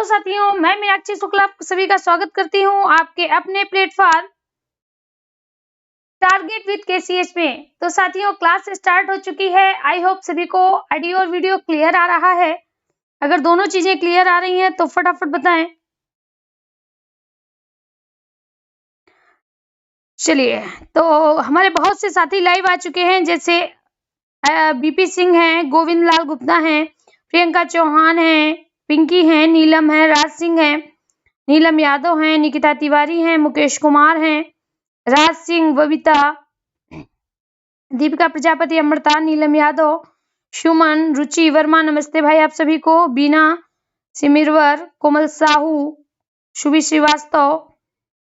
Hello साथियों, मैं मीनाक्षी शुक्ला सभी का स्वागत करती हूं आपके अपने प्लेटफॉर्म टारगेट विद केसीएच में। तो साथियों, क्लास स्टार्ट हो चुकी है। आई होप सभी को ऑडियो और वीडियो क्लियर आ रहा है। अगर दोनों चीजें क्लियर आ रही हैं तो फटाफट बताएं। चलिए, तो हमारे बहुत से साथी लाइव आ चुके हैं, जैसे बीपी सिंह हैं, गोविंद लाल गुप्ता हैं, प्रियंका चौहान हैं, पिंकी हैं, नीलम है, राज सिंह है, नीलम यादव हैं, निकिता तिवारी हैं, मुकेश कुमार हैं, राज सिंह, बबीता, दीपिका प्रजापति, अमृता, नीलम यादव, सुमन, रुचि वर्मा, नमस्ते भाई आप सभी को, बीना सिमिरवर, कोमल साहू, शुभी श्रीवास्तव,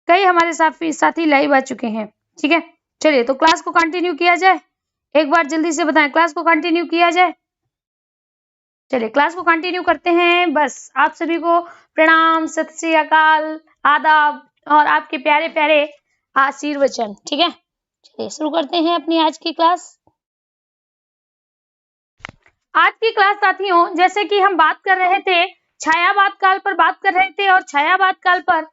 कई हमारे साथी लाइव आ चुके हैं। ठीक है, चलिए तो क्लास को कंटिन्यू किया जाए। एक बार जल्दी से बताएं, क्लास को कंटिन्यू किया जाए। चलिए क्लास को कंटिन्यू करते हैं। बस आप सभी को प्रणाम, सत श्री अकाल, आदाब और आपके प्यारे प्यारे आशीर्वचन। ठीक है, चलिए शुरू करते हैं अपनी आज की क्लास। आज की क्लास साथियों, जैसे कि हम बात कर रहे थे, छायावाद काल पर बात कर रहे थे, और छायावाद काल पर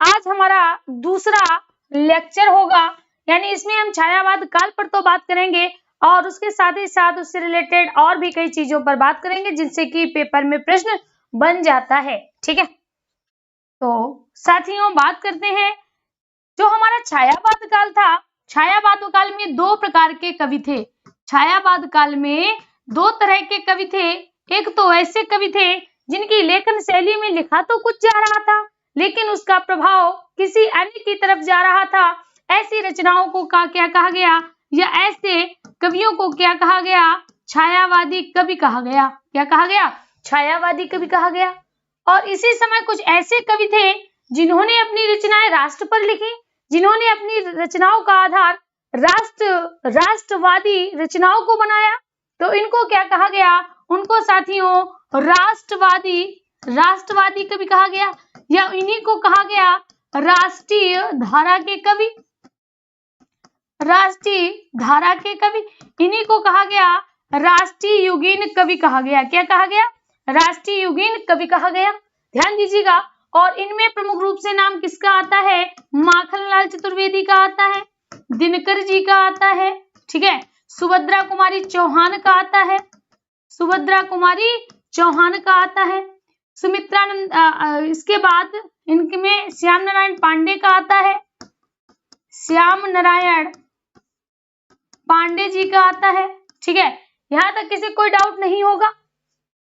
आज हमारा दूसरा लेक्चर होगा। यानी इसमें हम छायावाद काल पर तो बात करेंगे और उसके साथ ही साथ उससे रिलेटेड और भी कई चीजों पर बात करेंगे, जिनसे कि पेपर में प्रश्न बन जाता है। ठीक है, तो साथियों बात करते हैं, जो हमारा छायावाद काल था, छायावाद काल में दो प्रकार के कवि थे। छायावाद काल में दो तरह के कवि थे। एक तो ऐसे कवि थे जिनकी लेखन शैली में लिखा तो कुछ जा रहा था, लेकिन उसका प्रभाव किसी अन्य की तरफ जा रहा था। ऐसी रचनाओं को क्या कहा गया, या ऐसे कवियों को क्या कहा गया, छायावादी कवि कहा गया। क्या कहा गया? छायावादी कवि कहा गया। और इसी समय कुछ ऐसे कवि थे जिन्होंने अपनी रचनाएं राष्ट्र पर लिखी, जिन्होंने अपनी रचनाओं का आधार राष्ट्रवादी रचनाओं को बनाया। तो इनको क्या कहा गया? उनको साथियों राष्ट्रवादी कवि कहा गया, या इन्हीं को कहा गया राष्ट्रीय धारा के कवि। राष्ट्रीय धारा के कवि, इन्हीं को कहा गया राष्ट्रीय युगीन कवि कहा गया। क्या कहा गया? राष्ट्रीय युगीन कवि कहा गया। ध्यान दीजिएगा। और इनमें प्रमुख रूप से नाम किसका आता है? माखनलाल चतुर्वेदी का आता है, दिनकर जी का आता है, ठीक है, सुभद्रा कुमारी चौहान का आता है, सुभद्रा कुमारी चौहान का आता है, सुमित्रानंद, इसके बाद इनमें श्याम नारायण पांडे का आता है, श्याम नारायण पांडे जी का आता है। ठीक है, यहां तक किसी कोई डाउट नहीं होगा,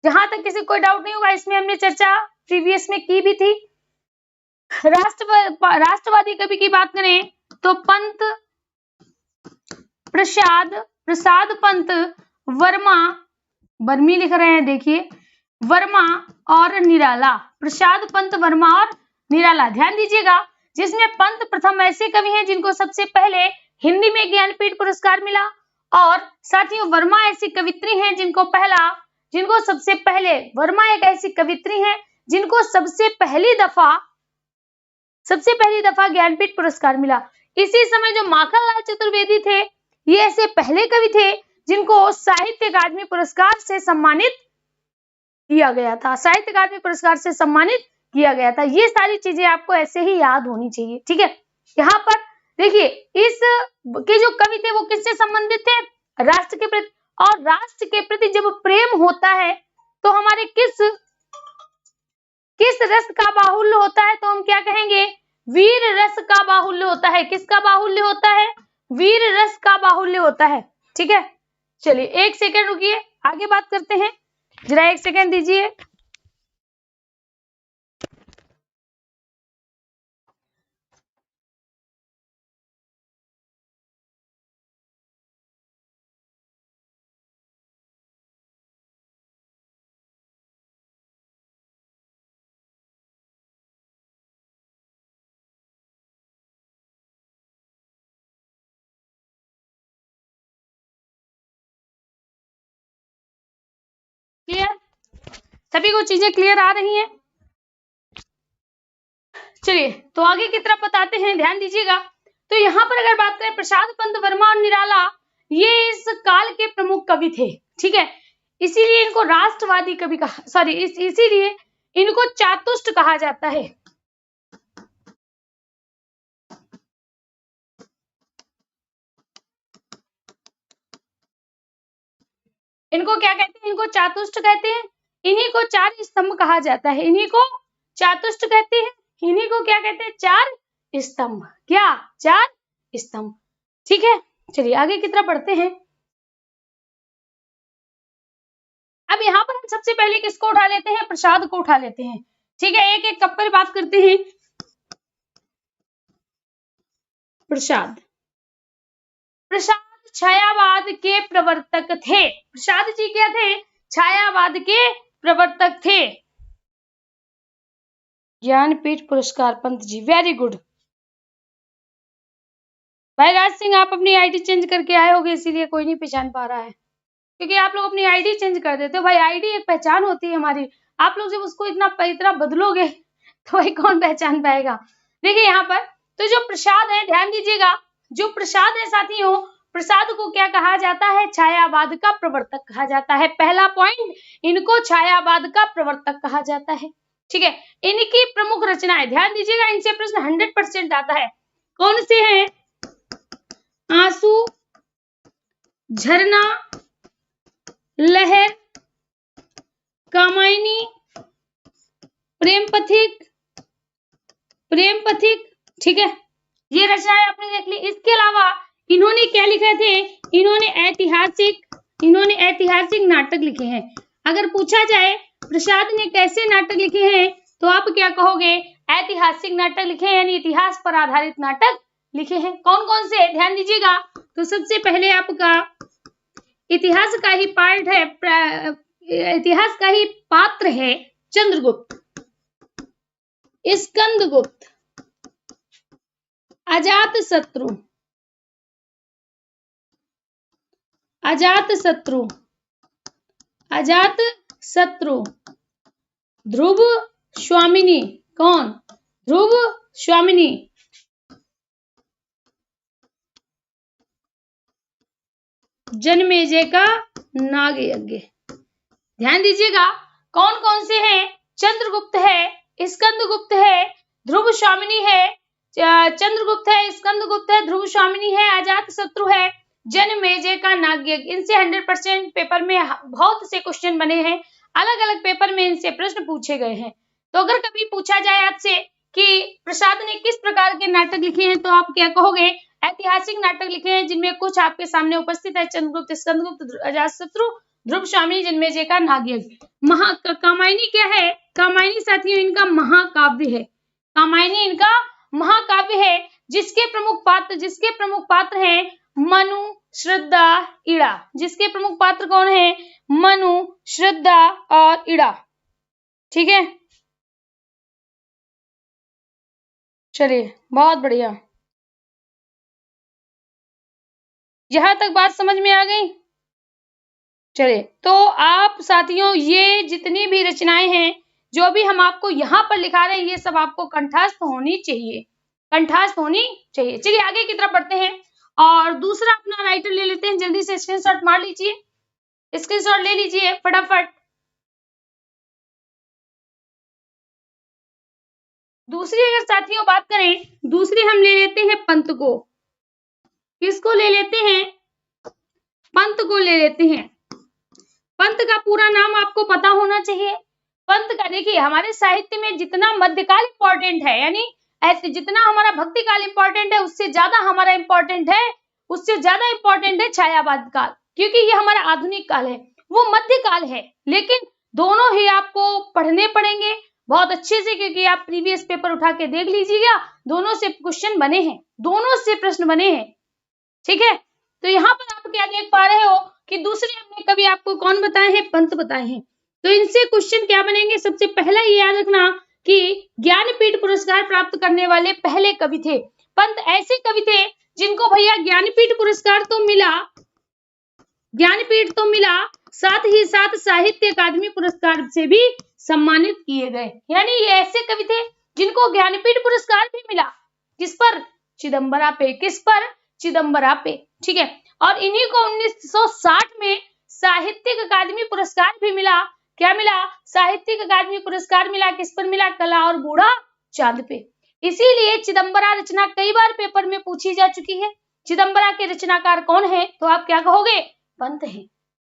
जहां तक किसी कोई डाउट नहीं होगा। इसमें हमने चर्चा प्रीवियस में की भी थी। राष्ट्रवादी कवि की बात करें तो पंत प्रसाद पंत वर्मा, बर्मी लिख रहे हैं, देखिए, वर्मा और निराला, प्रसाद पंत वर्मा और निराला। ध्यान दीजिएगा, जिसमें पंत प्रथम ऐसे कवि हैं जिनको सबसे पहले हिंदी में ज्ञानपीठ पुरस्कार मिला, और साथियों वर्मा ऐसी कवित्री हैं जिनको सबसे पहले, वर्मा एक ऐसी कवित्री हैं जिनको सबसे पहली दफा ज्ञानपीठ पुरस्कार मिला। इसी समय जो माखनलाल चतुर्वेदी थे, ये ऐसे पहले कवि थे जिनको साहित्य अकादमी पुरस्कार से सम्मानित किया गया था। साहित्य अकादमी पुरस्कार से सम्मानित किया गया था। ये सारी चीजें आपको ऐसे ही याद होनी चाहिए। ठीक है, यहाँ पर देखिए, इस के जो कवि थे वो किससे संबंधित थे? राष्ट्र के प्रति। और राष्ट्र के प्रति जब प्रेम होता है तो हमारे किस रस का बाहुल्य होता है? तो हम क्या कहेंगे? वीर रस का बाहुल्य होता है। किसका बाहुल्य होता है? वीर रस का बाहुल्य होता है। ठीक है, चलिए एक सेकंड रुकिए, आगे बात करते हैं, जरा एक सेकंड दीजिए। क्लियर? सभी को चीजें क्लियर आ रही हैं? चलिए तो आगे की तरफ बताते हैं, ध्यान दीजिएगा। तो यहाँ पर अगर बात करें, प्रसाद पंत वर्मा और निराला, ये इस काल के प्रमुख कवि थे। ठीक है, इसीलिए इनको राष्ट्रवादी कवि कहा, इसीलिए इनको चातुष्ट कहा जाता है। इनको क्या कहते हैं? इनको चातुष्ट कहते हैं। इन्हीं को चार स्तंभ कहा जाता है। इन्हीं को चातुष्ट कहते हैं। इन्हीं को क्या कहते हैं? चार स्तंभ। क्या? चार स्तंभ। ठीक है, चलिए आगे की तरफ बढ़ते हैं। अब यहाँ पर हम सबसे पहले किसको उठा लेते हैं? प्रसाद को उठा लेते हैं। ठीक है, एक एक कप पर बात करते हैं। प्रसाद। प्रसाद छायावाद के प्रवर्तक थे। प्रसाद जी क्या थे? छायावाद के प्रवर्तक थे। ज्ञानपीठ पुरस्कार पंत जी, वेरी गुड। भाई राज सिंह, आप अपनी आईडी चेंज करके आए होगे, इसीलिए कोई नहीं पहचान पा रहा है, क्योंकि आप लोग अपनी आईडी चेंज कर देते हो। भाई आईडी एक पहचान होती है हमारी, आप लोग जब उसको इतना बदलोगे तो भाई कौन पहचान पाएगा। देखिए यहाँ पर तो जो प्रसाद है, ध्यान दीजिएगा, जो प्रसाद है साथियों, प्रसाद को क्या कहा जाता है? छायावाद का प्रवर्तक कहा जाता है। पहला पॉइंट, इनको छायावाद का प्रवर्तक कहा जाता है। ठीक है, इनकी प्रमुख रचनाएं, ध्यान दीजिएगा, इनसे प्रश्न 100% आता है। कौन से हैं? आंसू, झरना, लहर, कामायनी, प्रेम पथिक, प्रेम पथिक। ठीक है, ये रचनाएं आपने देख ली। इसके अलावा इन्होंने क्या लिखे थे? इन्होंने ऐतिहासिक नाटक लिखे हैं। अगर पूछा जाए प्रसाद ने कैसे नाटक लिखे हैं, तो आप क्या कहोगे? ऐतिहासिक नाटक लिखे हैं, यानी इतिहास पर आधारित नाटक लिखे हैं। कौन कौन से? ध्यान दीजिएगा, तो सबसे पहले आपका इतिहास का ही पार्ट है, इतिहास का ही पात्र है चंद्रगुप्त, स्कंदगुप्त, अजातशत्रु, ध्रुव स्वामिनी। कौन? ध्रुव स्वामिनी। जनमेजय का नाग यज्ञ। ध्यान दीजिएगा, कौन कौन से हैं? चंद्रगुप्त है, स्कंदगुप्त है, ध्रुव स्वामिनी है, चंद्रगुप्त है, स्कंदगुप्त है, ध्रुव स्वामिनी है, अजातशत्रु है, जनमेजय का नाग यज्ञ। इनसे 100% पेपर में बहुत से क्वेश्चन बने हैं, अलग अलग पेपर में इनसे प्रश्न पूछे गए हैं। तो अगर कभी पूछा जाए आपसे कि प्रसाद ने किस प्रकार के नाटक लिखे हैं, तो आप क्या कहोगे? ऐतिहासिक नाटक लिखे हैं, जिनमें कुछ आपके सामने उपस्थित है: चंद्रगुप्त, स्कंदगुप्त, अजातशत्रु, ध्रुव स्वामिनी, जनमेजय का नाग यज्ञ। कामायनी क्या है? कामायनी साथियों इनका महाकाव्य है। कामायनी इनका महाकाव्य है, जिसके प्रमुख पात्र हैं मनु, श्रद्धा, इड़ा। जिसके प्रमुख पात्र कौन है? मनु, श्रद्धा और इड़ा। ठीक है, चलिए बहुत बढ़िया। यहां तक बात समझ में आ गई? चलिए, तो आप साथियों ये जितनी भी रचनाएं हैं, जो भी हम आपको यहाँ पर लिखा रहे हैं, ये सब आपको कंठस्थ होनी चाहिए, कंठस्थ होनी चाहिए। चलिए आगे की तरफ बढ़ते हैं और दूसरा अपना राइटर ले लेते हैं। जल्दी से स्क्रीनशॉट मार लीजिए, स्क्रीनशॉट ले लीजिए फटाफट। दूसरी अगर साथियों बात करें, दूसरी हम ले लेते हैं पंत को। किसको ले लेते हैं? पंत को ले लेते हैं। पंत का पूरा नाम आपको पता होना चाहिए। पंत का देखिए, हमारे साहित्य में जितना मध्यकाल इंपॉर्टेंट है, यानी ऐसे जितना हमारा भक्ति काल इंपॉर्टेंट है, उससे ज्यादा हमारा इंपॉर्टेंट है, उससे ज्यादा इंपॉर्टेंट है छायावाद काल, क्योंकि ये हमारा आधुनिक काल है, वो मध्यकाल है। लेकिन दोनों ही आपको पढ़ने पड़ेंगे बहुत अच्छे से, क्योंकि आप प्रीवियस पेपर उठा के देख लीजिएगा, दोनों से क्वेश्चन बने हैं, दोनों से प्रश्न बने हैं। ठीक है, तो यहाँ पर आप क्या देख पा रहे हो कि दूसरे हमने कवि आपको कौन बताए हैं? पंत बताए हैं। तो इनसे क्वेश्चन क्या बनेंगे? सबसे पहला ये याद रखना कि ज्ञानपीठ पुरस्कार प्राप्त करने वाले पहले कवि थे पंत। ऐसे कवि थे जिनको भैया ज्ञानपीठ पुरस्कार तो मिला, ज्ञानपीठ तो मिला, साथ ही साथ साहित्य अकादमी पुरस्कार से भी सम्मानित किए गए। यानी ये ऐसे कवि थे जिनको ज्ञानपीठ पुरस्कार भी मिला। किस पर? चिदंबरा पे। किस पर? चिदंबरा पे। ठीक है, और इन्हीं को 1960 में साहित्यिक अकादमी पुरस्कार भी मिला, क्या मिला? साहित्यिक अकादमी पुरस्कार मिला। किस पर मिला? कला और बूढ़ा चांद पे। इसीलिए चिदंबरा रचना कई बार पेपर में पूछी जा चुकी है। चिदंबरा के रचनाकार कौन है? तो आप क्या कहोगे? पंत है।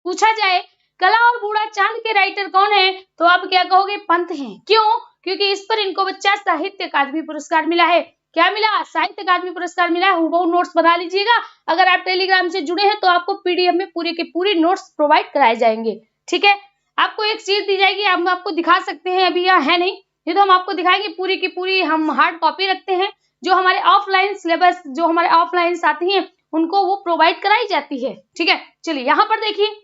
पूछा जाए कला और बूढ़ा चांद के राइटर कौन है? तो आप क्या कहोगे? पंत हैं। क्यों? क्योंकि इस पर इनको बच्चा साहित्य अकादमी पुरस्कार मिला है। क्या मिला? साहित्य अकादमी पुरस्कार मिला है। हुबहू नोट्स बना लीजिएगा। अगर आप टेलीग्राम से जुड़े हैं तो आपको पीडीएफ में पूरी के पूरी नोट्स प्रोवाइड कराए जाएंगे। ठीक है, आपको एक चीज दी जाएगी, हम आपको दिखा सकते हैं, अभी यहाँ है नहीं, ये तो हम आपको दिखाएंगे। पूरी की पूरी हम हार्ड कॉपी रखते हैं, जो हमारे ऑफलाइन सिलेबस, जो हमारे ऑफलाइन साथी हैं उनको वो प्रोवाइड कराई जाती है। ठीक है, चलिए यहाँ पर देखिए,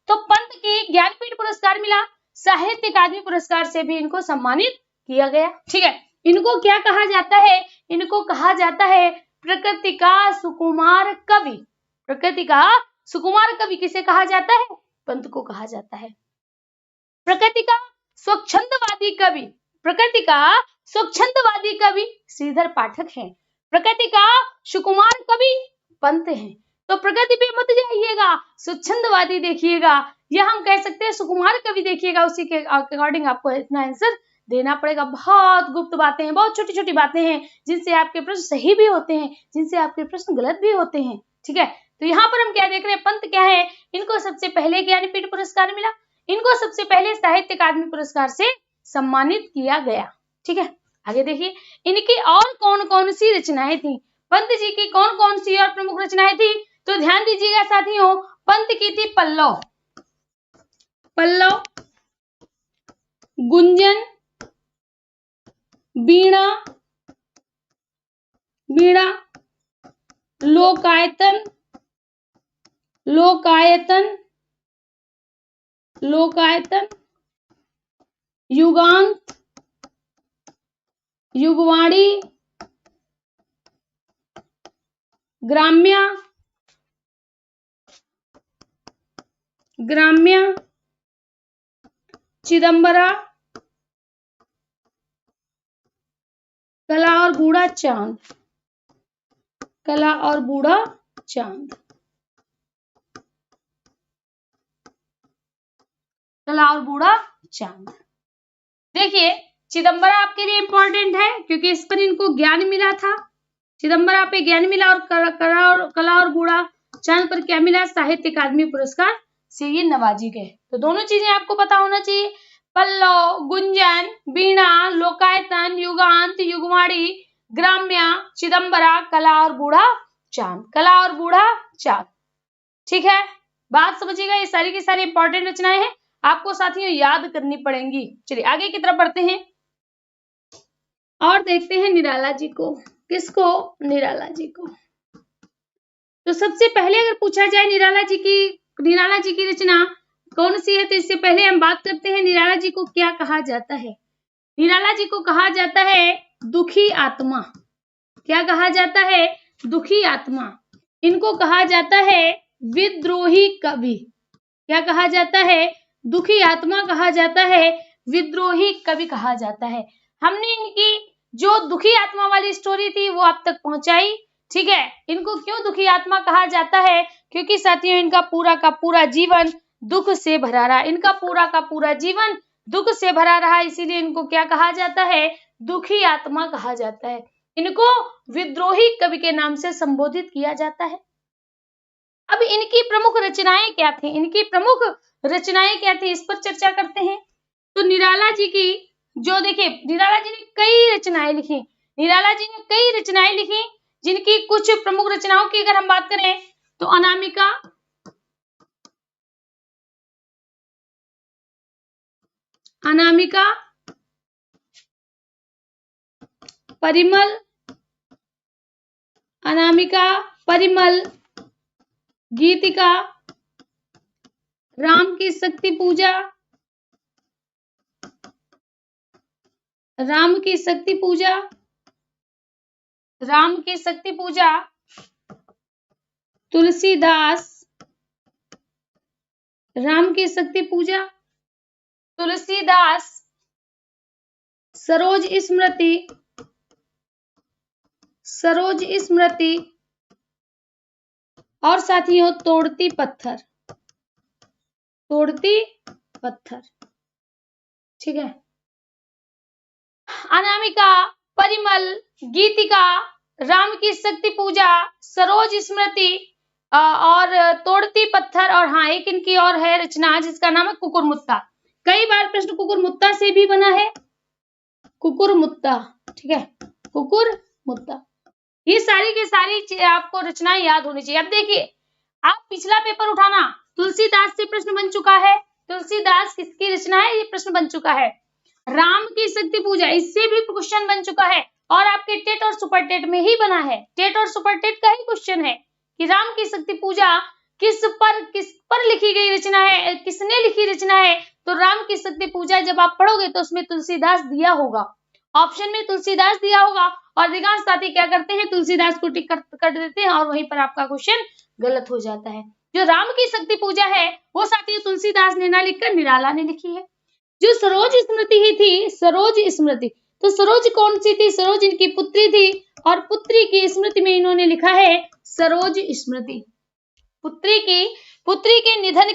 तो पंत की ज्ञानपीठ पुरस्कार मिला, साहित्य अकादमी पुरस्कार से भी इनको सम्मानित किया गया। ठीक है, इनको क्या कहा जाता है? इनको कहा जाता है प्रकृति का सुकुमार कवि। प्रकृति का सुकुमार कवि किसे कहा जाता है? पंत को कहा जाता है। प्रकृति का स्वच्छंदवादी कवि, प्रकृति का स्वच्छंदवादी कवि श्रीधर पाठक है। प्रकृति का सुकुमार कवि पंत है। तो प्रकृति पे मत जाइएगा, स्वच्छंदवादी देखिएगा, या हम कह सकते हैं सुकुमार कवि देखिएगा, उसी के अकॉर्डिंग आपको इतना आंसर देना पड़ेगा। बहुत गुप्त बातें हैं, बहुत छोटी छोटी बातें हैं, जिनसे आपके प्रश्न सही भी होते हैं, जिनसे आपके प्रश्न गलत भी होते हैं। ठीक है, तो यहाँ पर हम क्या देख रहे हैं? पंत क्या है? इनको सबसे पहले ज्ञानपीठ पुरस्कार मिला, इनको सबसे पहले साहित्य अकादमी पुरस्कार से सम्मानित किया गया। ठीक है, आगे देखिए, इनकी और कौन कौन सी रचनाएं थी? पंत जी की कौन कौन सी और प्रमुख रचनाएं थी? तो ध्यान दीजिएगा साथियों, पंत की थी पल्लव, पल्लव, गुंजन, वीणा, वीणा, लोकायतन, लोकायतन, लोकायतन, युगांत, युगवाणी, ग्राम्य, ग्राम्य, चिदंबरा, कला और बूढ़ा चांद, कला और बूढ़ा चांद, कला और बूढ़ा चांद। देखिए, चिदंबरा आपके लिए इंपॉर्टेंट है क्योंकि इस पर इनको ज्ञान मिला था। चिदंबरा पे ज्ञान मिला, और कला और बूढ़ा चांद पर क्या मिला? साहित्य अकादमी पुरस्कार से ये नवाजी गए। तो दोनों चीजें आपको पता होना चाहिए, पल्लव, गुंजन, वीणा, लोकायतन, युगांत, युगवाणी, ग्राम्य, चिदंबरा, कला और बूढ़ा चांद, कला और बूढ़ा चांद। ठीक है, बात समझिएगा, ये सारी की सारी इंपॉर्टेंट रचनाएं हैं, आपको साथियों याद करनी पड़ेंगी। चलिए आगे की तरफ बढ़ते हैं और देखते हैं निराला जी को। किसको? निराला जी को। तो सबसे पहले अगर पूछा जाए निराला जी की रचना कौन सी है, तो इससे पहले हम बात करते हैं निराला जी को क्या कहा जाता है। निराला जी को कहा जाता है दुखी आत्मा। क्या कहा जाता है? दुखी आत्मा। इनको कहा जाता है विद्रोही कवि। क्या कहा जाता है? दुखी आत्मा कहा जाता है, विद्रोही कवि कहा जाता है। हमने इनकी जो दुखी आत्मा वाली स्टोरी थी वो आप तक पहुंचाई। ठीक है, इनको क्यों दुखी आत्मा कहा जाता है? क्योंकि साथियों इनका पूरा का पूरा जीवन दुख से भरा रहा, इनका पूरा का पूरा जीवन दुख से भरा रहा, इसीलिए इनको क्या कहा जाता है? दुखी आत्मा कहा जाता है। इनको विद्रोही कवि के नाम से संबोधित किया जाता है। अब इनकी प्रमुख रचनाएं क्या थी? इनकी प्रमुख रचनाएं क्या थी, इस पर चर्चा करते हैं। तो निराला जी की जो देखिए, निराला जी ने कई रचनाएं लिखी, निराला जी ने कई रचनाएं लिखी, जिनकी कुछ प्रमुख रचनाओं की अगर हम बात करें तो अनामिका, अनामिका, परिमल, अनामिका, परिमल, गीतिका, राम की शक्ति पूजा, राम की शक्ति पूजा, राम की शक्ति पूजा, तुलसीदास, राम की शक्ति पूजा, तुलसीदास, सरोज स्मृति, सरोज स्मृति, और साथियों तोड़ती पत्थर, तोड़ती पत्थर। ठीक है। अनामिका, परिमल, गीतिका, राम की शक्ति पूजा, सरोज स्मृति और तोड़ती पत्थर, और हाँ एक इनकी और है रचना जिसका नाम है कुकुरमुत्ता। कई बार प्रश्न कुकुरमुत्ता से भी बना है, कुकुरमुत्ता, ठीक है, कुकुरमुत्ता। ये सारी की सारी आपको रचनाएं याद होनी चाहिए। अब देखिए, आप पिछला पेपर उठाना, तुलसीदास से प्रश्न बन चुका है, तुलसीदास किसकी रचना है, ये प्रश्न बन चुका है। राम की शक्ति पूजा, इससे भी क्वेश्चन बन चुका है, और आपके टेट और सुपर टेट में ही बना है। टेट और सुपर टेट का ही क्वेश्चन है कि राम की शक्ति पूजा किस पर लिखी गई रचना है, किसने लिखी रचना है। तो राम की शक्ति पूजा जब आप पढ़ोगे तो उसमें तुलसीदास दिया होगा, ऑप्शन में तुलसीदास दिया होगा, और अधिकांश साथी क्या करते हैं, तुलसीदास को टिक कर देते हैं और वहीं पर आपका क्वेश्चन गलत हो जाता है। जो राम की शक्ति पूजा है वो साथी तुलसीदास ने ना लिखकर निराला ने लिखी है। जो सरोज स्मृति ही थी, सरोज स्मृति, तो सरोज कौन सी थी, सरोज इनकी पुत्री थी, और पुत्री की स्मृति में इन्होंने लिखा है सरोज स्मृति। पुत्री के निधन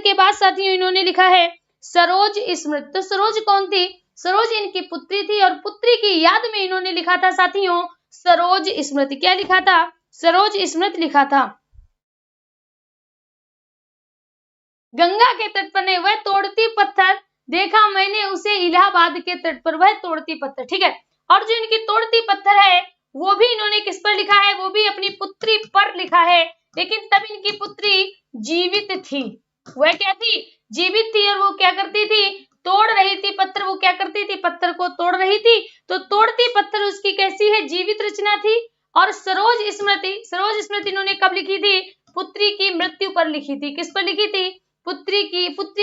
के बाद साथियों इन्होंने लिखा है सरोज स्मृति। तो सरोज कौन थी, सरोज इनकी पुत्री थी, और पुत्री की याद में इन्होंने लिखा था साथियों सरोज स्मृति। क्या लिखा था, सरोज स्मृति लिखा था। गंगा के तट पर नहीं, वह तोड़ती पत्थर देखा मैंने उसे इलाहाबाद के तट पर, वह तोड़ती पत्थर, ठीक है। और जो इनकी तोड़ती पत्थर है वो भी इन्होंने किस पर लिखा है, वो भी अपनी पुत्री पर लिखा है, लेकिन तब इनकी पुत्री जीवित थी। वह क्या थी, जीवित थी, और वो क्या करती थी, तोड़ रही थी पत्थर। वो क्या करती थी, पत्थर को तोड़ रही थी। तो तोड़ती पत्थर उसकी कैसी है, जीवित रचना थी। और सरोज स्मृति इन्होंने कब लिखी थी, पुत्री की मृत्यु पर लिखी थी। किस पर लिखी थी, पुत्री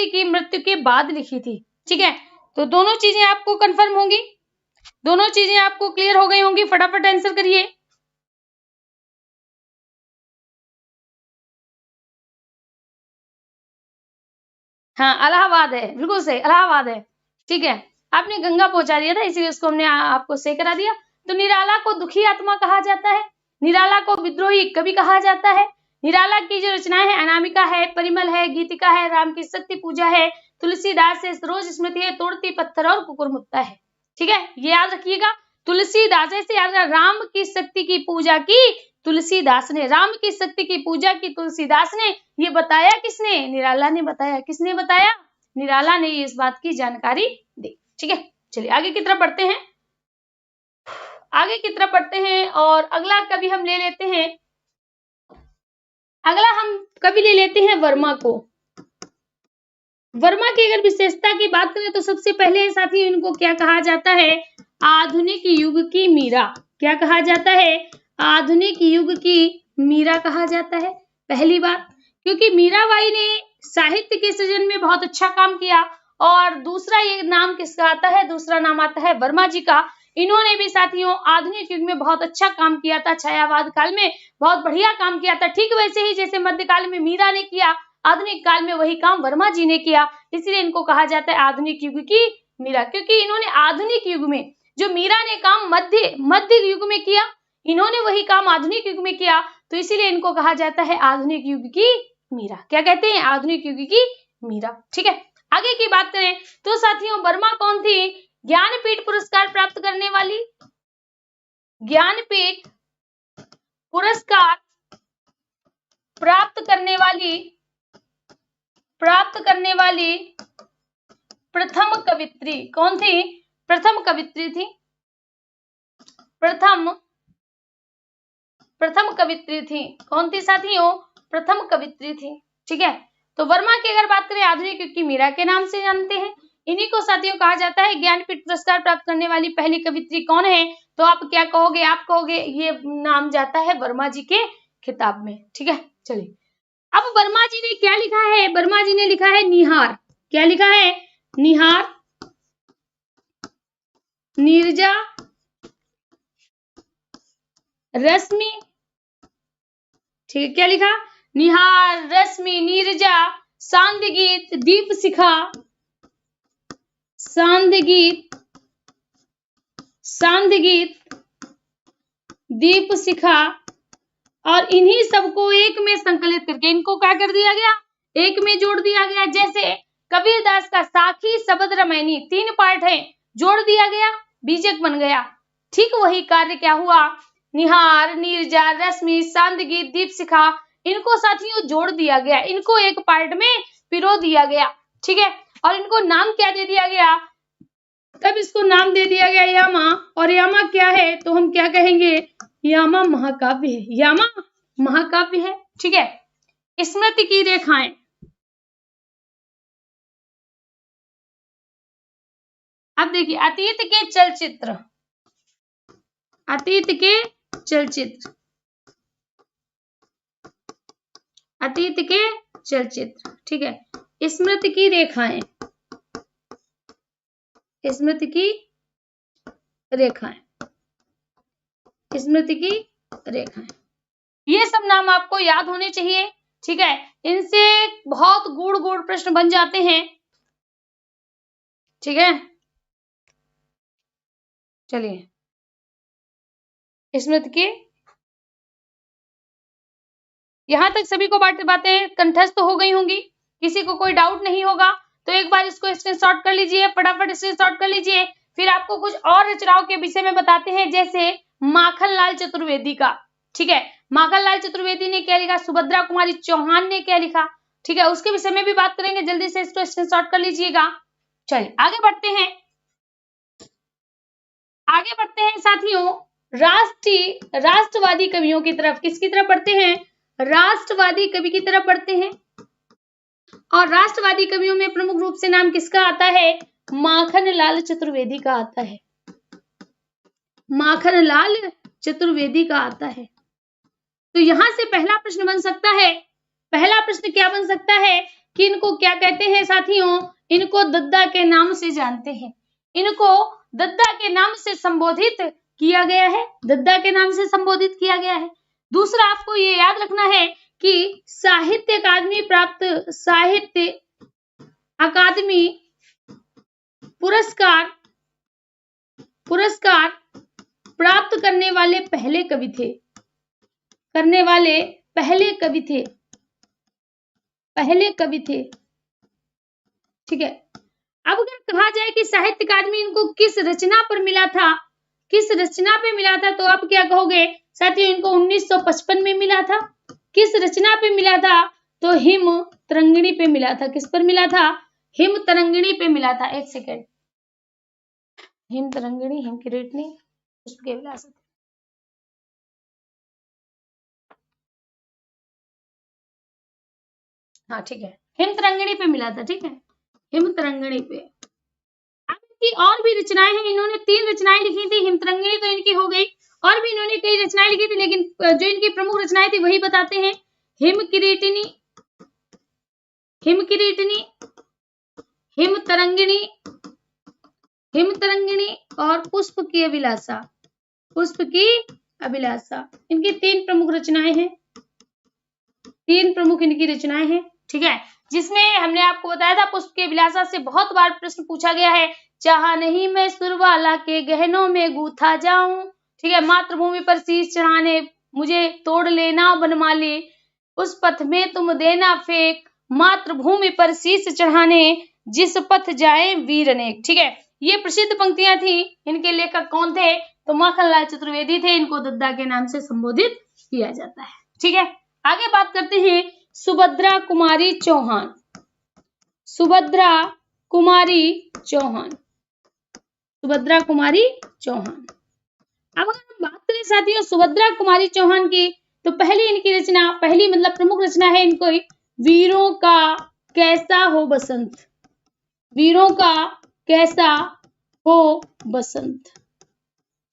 की मृत्यु के बाद लिखी थी, ठीक है। तो दोनों चीजें आपको कंफर्म होंगी, दोनों चीजें आपको क्लियर हो गई होंगी। फटाफट आंसर करिए। हाँ इलाहाबाद है, बिल्कुल सही, इलाहाबाद है, ठीक है। आपने गंगा पहुंचा दिया था इसीलिए उसको हमने आपको सही करा दिया। तो निराला को दुखी आत्मा कहा जाता है, निराला को विद्रोही कवि कहा जाता है। निराला की जो रचनाएं है, अनामिका है, परिमल है, गीतिका है, राम की शक्ति पूजा है, तुलसीदास है, सरोज स्मृति है, तोड़ती पत्थर और कुकुरमुत्ता है, ठीक है। ये याद रखिएगा, तुलसीदास ऐसे याद, राम की शक्ति की पूजा की तुलसीदास ने, राम की शक्ति की पूजा की तुलसीदास ने। ये बताया किसने, निराला ने बताया। किसने बताया, निराला ने इस बात की जानकारी दी, ठीक है। चलिए आगे की तरफ बढ़ते हैं, आगे की तरफ बढ़ते हैं, और अगला कवि हम ले लेते हैं, अगला हम कवि ले लेते हैं वर्मा को। वर्मा की अगर विशेषता की बात करें तो सबसे पहले साथी इनको क्या कहा जाता है, आधुनिक युग की मीरा। क्या कहा जाता है, आधुनिक युग की मीरा कहा जाता है। पहली बात, क्योंकि मीराबाई ने साहित्य के सृजन में बहुत अच्छा काम किया। और दूसरा ये नाम किसका आता है, दूसरा नाम आता है वर्मा जी का। इन्होंने भी साथियों आधुनिक युग में बहुत अच्छा काम किया था, छायावाद काल में बहुत बढ़िया काम किया था। ठीक वैसे ही जैसे मध्यकाल में मीरा ने किया, आधुनिक काल में वही काम वर्मा जी ने किया, इसलिए इनको कहा जाता है आधुनिक युग की मीरा। क्योंकि इन्होंने आधुनिक युग में जो मीरा ने काम मध्य युग में किया, इन्होंने वही काम आधुनिक युग में किया, तो इसीलिए इनको कहा जाता है आधुनिक युग की मीरा। क्या कहते हैं, आधुनिक युग की मीरा, ठीक है। आगे की बात करें तो साथियों वर्मा कौन थी, ज्ञानपीठ पुरस्कार प्राप्त करने वाली, ज्ञानपीठ पुरस्कार प्राप्त करने वाली प्रथम कवित्री कौन थी, प्रथम कवित्री थी, प्रथम कवित्री थी। कौन थी साथियों, प्रथम कवित्री थी, ठीक है। तो वर्मा की अगर बात करें आधुनिक युग की मीरा के नाम से जानते हैं। इन्हीं को साथियों कहा जाता है ज्ञानपीठ पुरस्कार प्राप्त करने वाली पहली कवित्री कौन है, तो आप क्या कहोगे, आप कहोगे ये नाम जाता है वर्मा जी के खिताब में, ठीक है। चलिए अब वर्मा जी ने क्या लिखा है, वर्मा जी ने लिखा है निहार। क्या लिखा है, निहार, नीरजा, रश्मि, ठीक है। क्या लिखा, निहार, रश्मि, नीरजा, सांध्य गीत, दीप शिखा, सांध्य गीत, दीप शिखा, और इन्हीं सबको एक में संकलित करके इनको क्या कर दिया गया, एक में जोड़ दिया गया। जैसे कबीरदास का साखी शबद रामायणी 3 पार्ट है, जोड़ दिया गया, बीजक बन गया। ठीक वही कार्य क्या हुआ, निहार, नीरजा, रश्मि, सांदगी, दीपशिखा, इनको साथियों जोड़ दिया गया, इनको एक पार्ट में पिरो दिया गया। ठीक है, और इनको नाम क्या दे दिया गया, तब इसको नाम दे दिया गया यामा। और यामा क्या है, तो हम क्या कहेंगे, यामा महाकाव्य है, यामा महाकाव्य है। ठीक है, स्मृति की रेखाएं, अब देखिए अतीत के चलचित्र, अतीत के चलचित्र, अतीत के चलचित्र। ठीक है, स्मृति की रेखाएं, स्मृति की रेखाएं, स्मृति की रेखाएं, ये सब नाम आपको याद होने चाहिए। ठीक है, इनसे बहुत गूढ़ गूढ़ प्रश्न बन जाते हैं। ठीक है, चलिए स्मृति के, यहां तक सभी को बातें कंठस्थ हो गई होंगी, किसी को कोई डाउट नहीं होगा, तो एक बार इसको स्क्रीनशॉट कर लीजिए, फटाफट स्क्रीनशॉट कर लीजिए। फिर आपको कुछ और रचनाओं के विषय में बताते हैं, जैसे माखनलाल चतुर्वेदी का। ठीक है, माखनलाल चतुर्वेदी ने क्या लिखा, सुभद्रा कुमारी चौहान ने क्या लिखा। ठीक है, उसके विषय में भी बात करेंगे, जल्दी से इसको स्क्रीनशॉट कर लीजिएगा। चलिए आगे बढ़ते हैं, आगे बढ़ते हैं साथियों, राष्ट्रवादी कवियों की तरफ। किसकी तरफ बढ़ते हैं, राष्ट्रवादी कवि की तरफ बढ़ते हैं। और राष्ट्रवादी कवियों में प्रमुख रूप से नाम किसका आता है, माखनलाल चतुर्वेदी का आता है, माखनलाल चतुर्वेदी का आता है। तो यहां से पहला प्रश्न बन सकता है, पहला प्रश्न क्या बन सकता है कि इनको क्या कहते हैं साथियों, इनको दद्दा के नाम से जानते हैं, इनको दद्दा के नाम से संबोधित किया गया है, दद्दा के नाम से संबोधित किया गया है। दूसरा आपको ये याद रखना है कि साहित्य अकादमी प्राप्त, साहित्य अकादमी पुरस्कार प्राप्त करने वाले पहले कवि थे, करने वाले पहले कवि थे, पहले कवि थे। ठीक है, अब अगर कहा जाए कि साहित्य अकादमी इनको किस रचना पर मिला था, किस रचना पे मिला था, तो आप क्या कहोगे साथियों, इनको 1955 में मिला था। किस रचना पे मिला था, तो हिम तरंगिणी पे मिला था। किस पर मिला था, हिम तरंगिणी पे मिला था। एक सेकेंड, हिम तरंगिणी, हिम किरीटिनी, पुष्प के विलास। हाँ ठीक है, हिम तरंगिणी पे मिला था। ठीक है, हिम तरंगिणी पे। अब इनकी और भी रचनाएं हैं, इन्होंने 3 रचनाएं लिखी थी, हिम तरंगिणी तो इनकी हो गई, और भी इन्होंने कई रचनाएं लिखी थी, लेकिन जो इनकी प्रमुख रचनाएं थी वही बताते हैं। हिम किरीटिनी, हिम किरीटिनी, हिम तरंगिणी, हिम तरंगिणी और पुष्प की अभिलाषा, पुष्प की अभिलाषा, इनकी 3 प्रमुख रचनाएं हैं, 3 प्रमुख इनकी रचनाएं हैं। ठीक है, जिसमें हमने आपको बताया था पुष्प की अभिलाषा से बहुत बार प्रश्न पूछा गया है, चाहा नहीं मैं सुरवाला के गहनों में गूथा जाऊं। ठीक है, मातृभूमि पर शीश चढ़ाने मुझे तोड़ लेना बनमाली, उस पथ में तुम देना फेंक, मातृभूमि पर शीश चढ़ाने जिस पथ जाए वीर अनेक। ठीक है, ये प्रसिद्ध पंक्तियां थी। इनके लेखक कौन थे, तो माखनलाल चतुर्वेदी थे, इनको दद्दा के नाम से संबोधित किया जाता है। ठीक है, आगे बात करते हैं सुभद्रा कुमारी चौहान, सुभद्रा कुमारी चौहान, सुभद्रा कुमारी चौहान। अब अगर हम बात करें साथियों सुभद्रा कुमारी चौहान की, तो पहली इनकी रचना, पहली मतलब प्रमुख रचना है इनको वीरों का कैसा हो बसंत, वीरों का कैसा हो बसंत।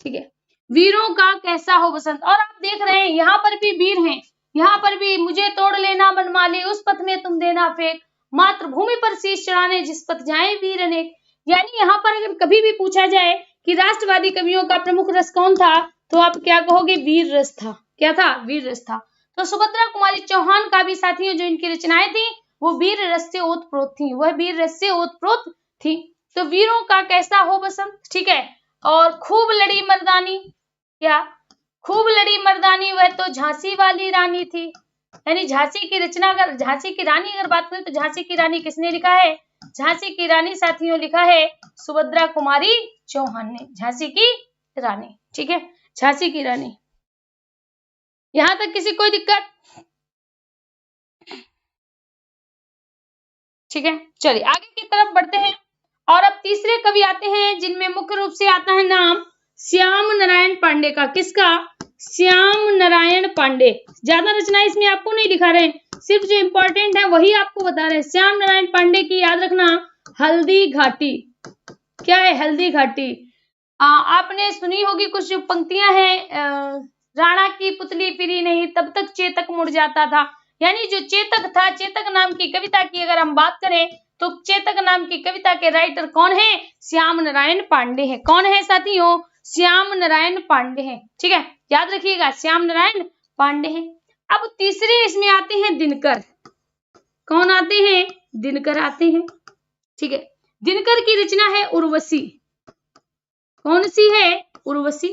ठीक है, वीरों का कैसा हो बसंत। और आप देख रहे हैं यहाँ पर भी वीर हैं, यहाँ पर भी मुझे तोड़ लेना बनमाली, उस पथ में तुम देना फेंक, मातृभूमि पर शीश चढ़ाने जिस पथ जाए वीर अनेक। यानी यहाँ पर अगर कभी भी पूछा जाए कि राष्ट्रवादी कवियों का प्रमुख रस कौन था, तो आप क्या कहोगे, वीर रस था। क्या था, वीर रस था। तो सुभद्रा कुमारी चौहान का भी साथियों जो इनकी रचनाएं थी वो वीर रस से ओतप्रोत थी, वह वीर रस से ओतप्रोत थी। तो वीरों का कैसा हो बसंत। ठीक है, और खूब लड़ी मर्दानी, क्या खूब लड़ी मर्दानी, वह तो झांसी वाली रानी थी। यानी झांसी की रचना, अगर झांसी की रानी अगर बात करें तो झांसी की रानी किसने लिखा है, झांसी की रानी साथियों लिखा है सुभद्रा कुमारी चौहान ने, झांसी की रानी। ठीक है, झांसी की रानी। यहां तक किसी कोई दिक्कत? ठीक है, चलिए आगे की तरफ बढ़ते हैं। और अब तीसरे कवि आते हैं जिनमें मुख्य रूप से आता है नाम श्याम नारायण पांडे का। किसका? श्याम नारायण पांडे। ज्यादा रचना इसमें आपको नहीं दिखा रहे, सिर्फ जो इंपॉर्टेंट है वही आपको बता रहे हैं। श्याम नारायण पांडे की याद रखना, हल्दी घाटी। क्या है? हल्दी घाटी। आपने सुनी होगी कुछ जो पंक्तियां हैं, राणा की पुतली फिरी नहीं तब तक चेतक मुड़ जाता था। यानी जो चेतक था, चेतक नाम की कविता की अगर हम बात करें तो चेतक नाम की कविता के राइटर कौन है? श्याम नारायण पांडे है। कौन है साथियों? श्याम नारायण पांडे है। ठीक है, याद रखिएगा, श्याम नारायण पांडे है। अब तीसरे इसमें आते हैं दिनकर। कौन आते हैं? दिनकर आते हैं। ठीक है, दिनकर की रचना है उर्वशी। कौन सी है? उर्वशी।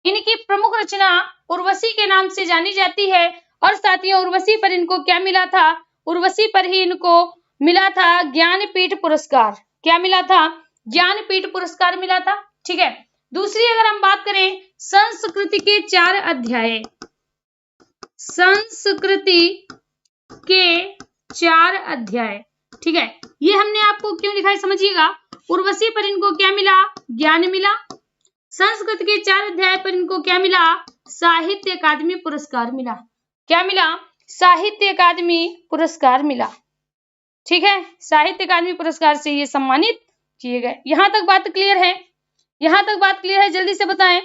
इनकी प्रमुख रचना उर्वशी के नाम से जानी जाती है। और साथियों उर्वशी पर इनको क्या मिला था? उर्वशी पर ही इनको मिला था ज्ञानपीठ पुरस्कार। क्या मिला था? ज्ञानपीठ पुरस्कार मिला था। ठीक है, दूसरी अगर हम बात करें संस्कृति के 4 अध्याय, संस्कृति के 4 अध्याय। ठीक है, ये हमने आपको क्यों लिखा है समझिएगा। उर्वशी पर इनको क्या मिला? ज्ञान मिला। संस्कृत के 4 अध्याय पर इनको क्या मिला? साहित्य अकादमी पुरस्कार मिला। क्या मिला? साहित्य अकादमी पुरस्कार मिला। ठीक है, साहित्य अकादमी पुरस्कार से ये सम्मानित किए गए। यहां तक बात क्लियर है? यहां तक बात क्लियर है? जल्दी से बताएं।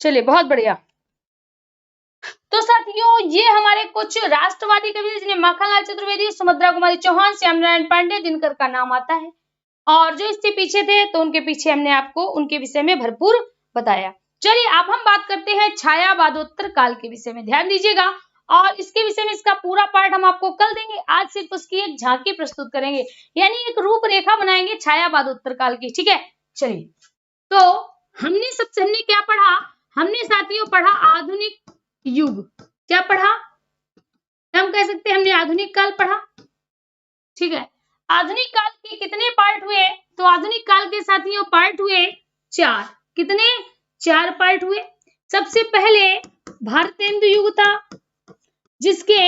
चलिए, बहुत बढ़िया। तो साथियों ये हमारे कुछ राष्ट्रवादी कवि जिन्हें माखनलाल चतुर्वेदी, सुभद्रा कुमारी चौहान, श्याम नारायण पांडे, दिनकर का नाम आता है। और जो इससे पीछे थे तो उनके पीछे हमने आपको उनके विषय में भरपूर बताया। चलिए अब हम बात करते हैं छायावादोत्तर काल के विषय में। ध्यान दीजिएगा, और इसके विषय में इसका पूरा पाठ हम आपको कल देंगे। आज सिर्फ उसकी एक झांकी प्रस्तुत करेंगे, यानी एक रूपरेखा बनाएंगे छायावादोत्तर काल की। ठीक है, चलिए तो हमने क्या पढ़ा? हमने साथियों पढ़ा आधुनिक युग। क्या पढ़ा? हम कह सकते हैं हमने आधुनिक काल पढ़ा। ठीक है, आधुनिक काल के कितने पार्ट हुए? तो आधुनिक काल के साथियों पार्ट हुए 4। कितने? 4 पार्ट हुए। सबसे पहले भारतेंदु युग था, जिसके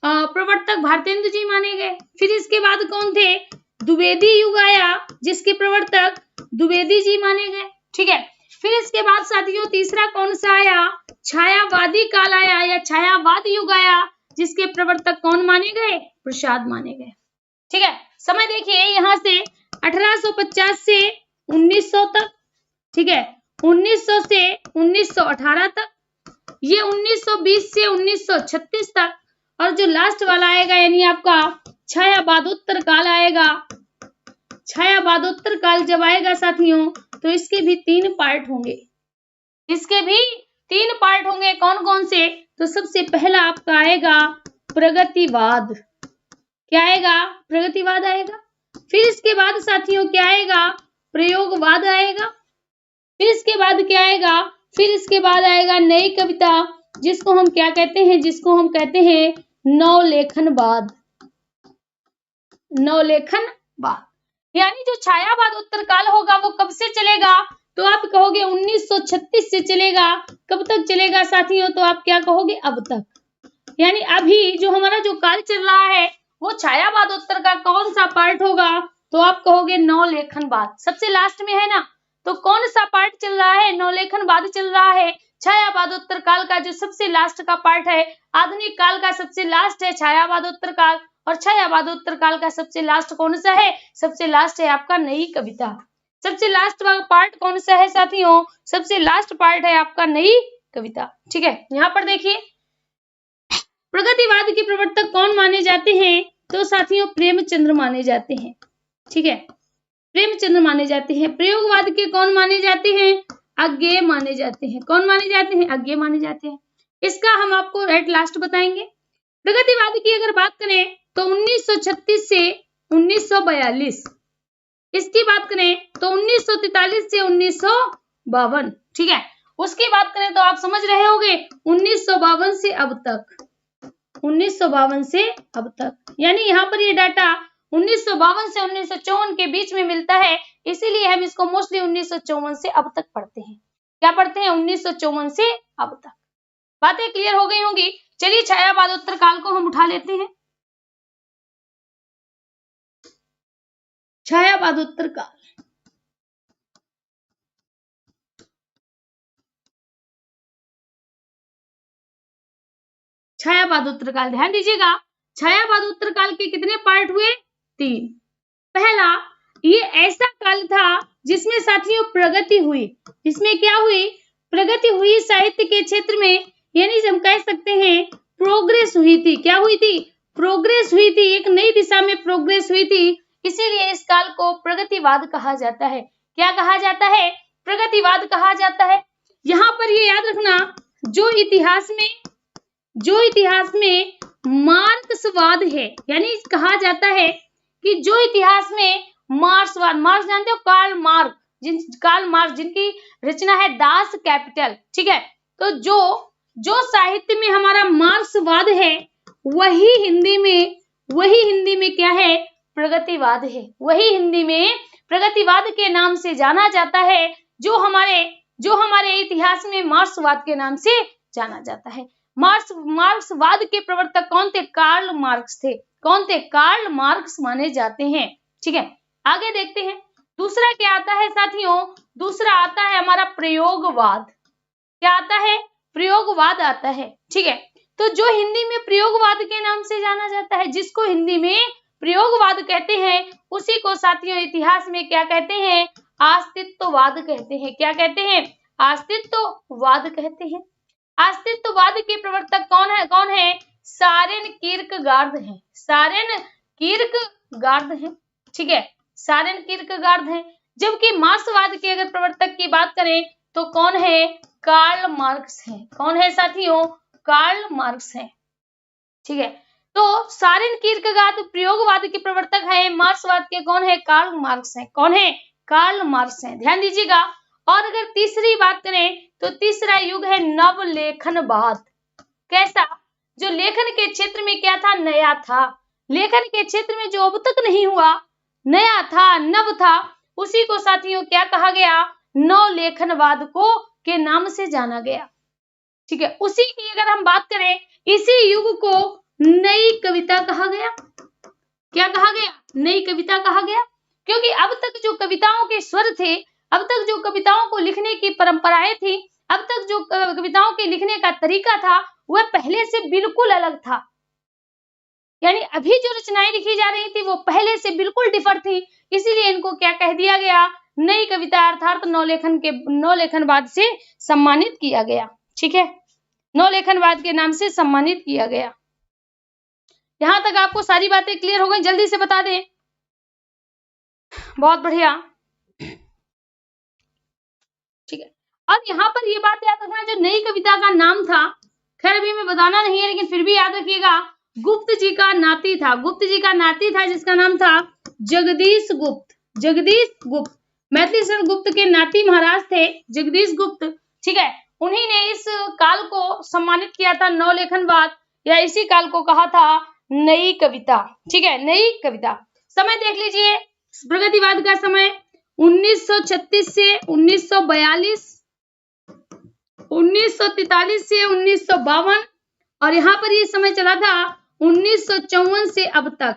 प्रवर्तक भारतेंदु जी माने गए। फिर इसके बाद कौन थे? द्विवेदी युग आया, जिसके प्रवर्तक द्विवेदी जी माने गए। ठीक है, फिर इसके बाद साथियों तीसरा कौन सा आया? छायावादी काल आया या छायावाद युग आया, जिसके प्रवर्तक कौन माने गए? प्रसाद माने गए। ठीक है, समय देखिए यहां से 1850 से 1900 तक। ठीक है, 1900 से 1918 तक, ये 1920 से 1936 तक, और जो लास्ट वाला आएगा यानी आपका छायावादोत्तर काल आएगा। छायावादोत्तर काल जब आएगा साथियों तो इसके भी 3 पार्ट होंगे। इसके भी 3 पार्ट होंगे। कौन कौन से? तो सबसे पहला आपका आएगा प्रगतिवाद। क्या आएगा? प्रगतिवाद आएगा। फिर इसके बाद साथियों क्या आएगा? प्रयोगवाद आएगा। फिर इसके बाद क्या आएगा? फिर इसके बाद आएगा नई कविता, जिसको हम क्या कहते हैं? जिसको हम कहते हैं नवलेखनवाद। नवलेखनवाद यानी जो छायावादोत्तर काल होगा वो कब से चलेगा? तो आप कहोगे 1936 से चलेगा। कब तक चलेगा साथियों? तो आप क्या कहोगे? अब तक। यानी अभी जो हमारा जो काल चल रहा है वो छायावादोत्तर का कौन सा पार्ट होगा? तो आप कहोगे नवलेखनवाद। सबसे लास्ट में है ना, तो कौन सा पार्ट चल रहा है? नवलेखनवाद चल रहा है। छायावादोत्तर काल का जो सबसे लास्ट का पार्ट है, आधुनिक काल का सबसे लास्ट है छायावादोत्तर काल, और छायावादोत्तर काल का सबसे लास्ट कौन सा है? सबसे लास्ट है आपका नई कविता। सबसे लास्ट वाला पार्ट कौन सा है साथियों? सबसे लास्ट पार्ट है आपका नई कविता। ठीक है, यहाँ पर देखिए प्रगतिवाद के प्रवर्तक कौन माने जाते हैं? तो साथियों प्रेमचंद्र माने जाते हैं। ठीक है, प्रेमचंद्र माने जाते हैं। प्रयोगवाद के कौन माने जाते हैं? अज्ञेय माने जाते हैं। कौन माने जाते हैं? अज्ञेय माने जाते हैं। इसका हम आपको एट लास्ट बताएंगे। प्रगतिवाद की अगर बात करें तो 1936 से 1942, इसकी बात करें तो 1943 से 1952। ठीक है, उसकी बात करें तो आप समझ रहे होंगे 1952 से अब तक। 1952 से अब तक, यानी यहाँ पर ये डाटा 1952 से 1954 के बीच में मिलता है, इसीलिए हम इसको मोस्टली 1954 से अब तक पढ़ते हैं। क्या पढ़ते हैं? 1954 से अब तक। बातें क्लियर हो गई होंगी। चलिए छायावादोत्तर काल को हम उठा लेते हैं। छायावादोत्तर काल, छायावादोत्तर काल, ध्यान दीजिएगा, छायावादोत्तर काल के कितने पार्ट हुए? 3। पहला, ये ऐसा काल था जिसमें साथियों प्रगति हुई। इसमें क्या हुई? प्रगति हुई साहित्य के क्षेत्र में, यानी हम कह सकते हैं प्रोग्रेस हुई थी। क्या हुई थी? प्रोग्रेस हुई थी, एक नई दिशा में प्रोग्रेस हुई थी, इसीलिए इस काल को प्रगतिवाद कहा जाता है। क्या कहा जाता है? प्रगतिवाद कहा जाता है। यहाँ पर ये याद रखना, जो इतिहास में मार्क्सवाद है, यानी कहा जाता है कि जो इतिहास में मार्क्सवाद, मार्क्स जानते हो? कार्ल मार्क्स जिनकी रचना है दास कैपिटल, ठीक है। तो जो साहित्य में हमारा मार्क्सवाद है, वही हिंदी में क्या है? प्रगतिवाद है। वही हिंदी में प्रगतिवाद के नाम से जाना जाता है, जो हमारे इतिहास में मार्क्सवाद के नाम से जाना जाता है। मार्क्सवाद के प्रवर्तक कौन थे? कार्ल मार्क्स थे। कौन थे? कार्ल मार्क्स माने जाते हैं, ठीक है। आगे देखते हैं, दूसरा क्या आता है साथियों? दूसरा आता है हमारा प्रयोगवाद। क्या आता है? प्रयोगवाद आता है, ठीक है। तो जो हिंदी में प्रयोगवाद के नाम से जाना जाता है, जिसको हिंदी में प्रयोगवाद कहते हैं, उसी को साथियों इतिहास में क्या कहते हैं? अस्तित्ववाद कहते हैं। क्या कहते हैं? अस्तित्ववाद कहते हैं। अस्तित्ववाद के प्रवर्तक कौन है? सारेन कीर्केगार्ड हैं। सारेन कीर्केगार्ड हैं, ठीक है, सारेन कीर्केगार्ड हैं। जबकि मार्क्सवाद के अगर प्रवर्तक की बात करें तो कौन है? कार्ल मार्क्स हैं। कौन है साथियों? कार्ल मार्क्स हैं, ठीक है। तो सारेन कीर्केगार्ड प्रयोगवाद के प्रवर्तक हैं, मार्क्सवाद के कौन है? कार्ल मार्क्स हैं। कौन है? कार्ल मार्क्स हैं, ध्यान दीजिएगा। और अगर तीसरी बात करें तो तीसरा युग है नवलेखनवाद। कैसा? जो लेखन के क्षेत्र में क्या था? नया था। लेखन के क्षेत्र में जो अब तक नहीं हुआ, नया था, नव था, उसी को साथियों क्या कहा गया? नवलेखनवाद को के नाम से जाना गया, ठीक है। उसी की अगर हम बात करें, इसी युग को नई कविता कहा गया। क्या कहा गया? नई कविता कहा गया, क्योंकि अब तक जो कविताओं के स्वर थे, अब तक जो कविताओं को लिखने की परंपराएं थी, अब तक जो कविताओं के लिखने का तरीका था, वह पहले से बिल्कुल अलग था। यानी अभी जो रचनाएं लिखी जा रही थी वो पहले से बिल्कुल डिफर थी, इसीलिए इनको क्या कह दिया गया? नई कविता, अर्थात नवलेखनवाद से सम्मानित किया गया, ठीक है। नवलेखनवाद के नाम से सम्मानित किया गया। यहां तक आपको सारी बातें क्लियर हो गई? जल्दी से बता दें। बहुत बढ़िया, ठीक है। अब यहाँ पर ये बात याद रखना, जो नई कविता का नाम था, खैर अभी मैं बताना नहीं है, लेकिन फिर भी याद रखिएगा, गुप्त जी का नाती था। गुप्त जी का नाती था जिसका नाम था जगदीश गुप्त। जगदीश गुप्त मैथिली शरण गुप्त के नाती महाराज थे, जगदीश गुप्त, ठीक है। उन्हीं ने इस काल को सम्मानित किया था नवलेखनवाद, या इसी काल को कहा था नई कविता, ठीक है, नई कविता। समय देख लीजिए, प्रगतिवाद का समय 1936 से 1942, 1943 से 1952, और यहाँ पर ये समय चला था 1954 से अब तक।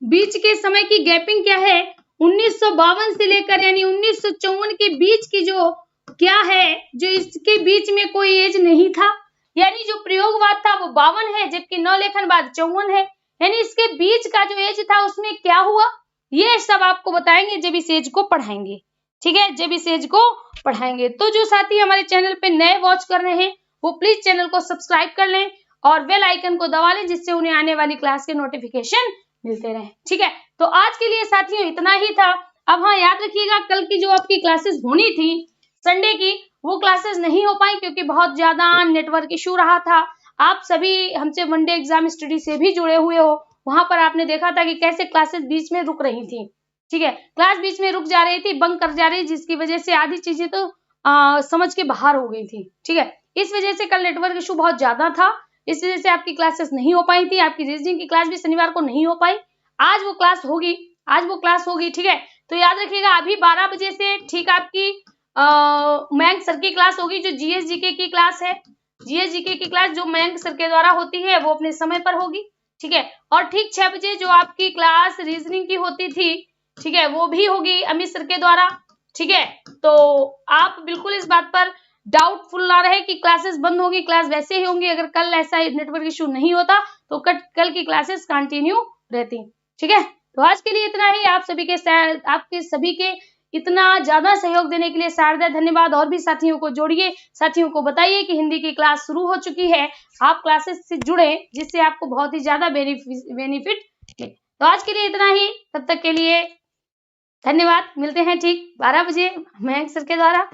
बीच के समय की गैपिंग क्या है? 1952 से लेकर यानी 1954 के बीच की जो क्या है, जो इसके बीच में कोई एज नहीं था, यानी जो प्रयोगवाद था वो 52 है, जबकि नवलेखनवाद 54 है, यानी इसके बीच का जो एज था उसमें क्या हुआ, ये सब आपको बताएंगे जब इस एज को पढ़ाएंगे, ठीक है, जब इस एज को पढ़ाएंगे। तो जो साथी हमारे चैनल पे नए वॉच कर रहे हैं वो प्लीज चैनल को सब्सक्राइब कर लें और बेल आइकन को दबा लें, जिससे उन्हें आने वाली क्लास के नोटिफिकेशन मिलते रहे, ठीक है। तो आज के लिए साथियों इतना ही था। अब हाँ, याद रखिएगा, कल की जो आपकी क्लासेस होनी थी संडे की, वो क्लासेस नहीं हो पाई क्योंकि बहुत ज्यादा नेटवर्क इशू रहा था। आप सभी हमसे वनडे एग्जाम स्टडी से भी जुड़े हुए हो, वहां पर आपने देखा था कि कैसे क्लासेस बीच में रुक रही थी, ठीक है, क्लास बीच में रुक जा रही थी, बंक कर जा रही, जिसकी वजह से आधी चीजें तो समझ के बाहर हो गई थी, ठीक है। इस वजह से कल नेटवर्क इशू बहुत ज्यादा था, इस वजह से आपकी क्लासेस नहीं हो पाई थी। आपकी रीजनिंग की क्लास भी शनिवार को नहीं हो पाई। आज वो क्लास होगी, ठीक है। तो याद रखिएगा अभी 12 बजे से ठीक आपकी मयंक सर की क्लास होगी, जो जीएस जीके की क्लास है। जीएस जीके की क्लास जो मयंक सर के द्वारा होती है वो अपने समय पर होगी, ठीक है। और ठीक 6 बजे जो आपकी क्लास रीजनिंग की होती थी, ठीक है, वो भी होगी अमित सर के द्वारा, ठीक है। तो आप बिल्कुल इस बात पर डाउटफुल ना रहे कि क्लासेस बंद होगी, क्लास वैसे ही होंगी। अगर कल ऐसा नेटवर्क इशू नहीं होता तो कल की क्लासेस कंटिन्यू रहती, ठीक है। तो आज के लिए इतना ही। आपके सभी के इतना ज्यादा सहयोग देने के लिए शारदा धन्यवाद। और भी साथियों को जोड़िए, साथियों को बताइए कि हिंदी की क्लास शुरू हो चुकी है, आप क्लासेस से जुड़े, जिससे आपको बहुत ही ज्यादा बेनिफिट मिले। तो आज के लिए इतना ही, तब तक के लिए धन्यवाद। मिलते हैं ठीक 12 बजे मयंक सर के द्वारा।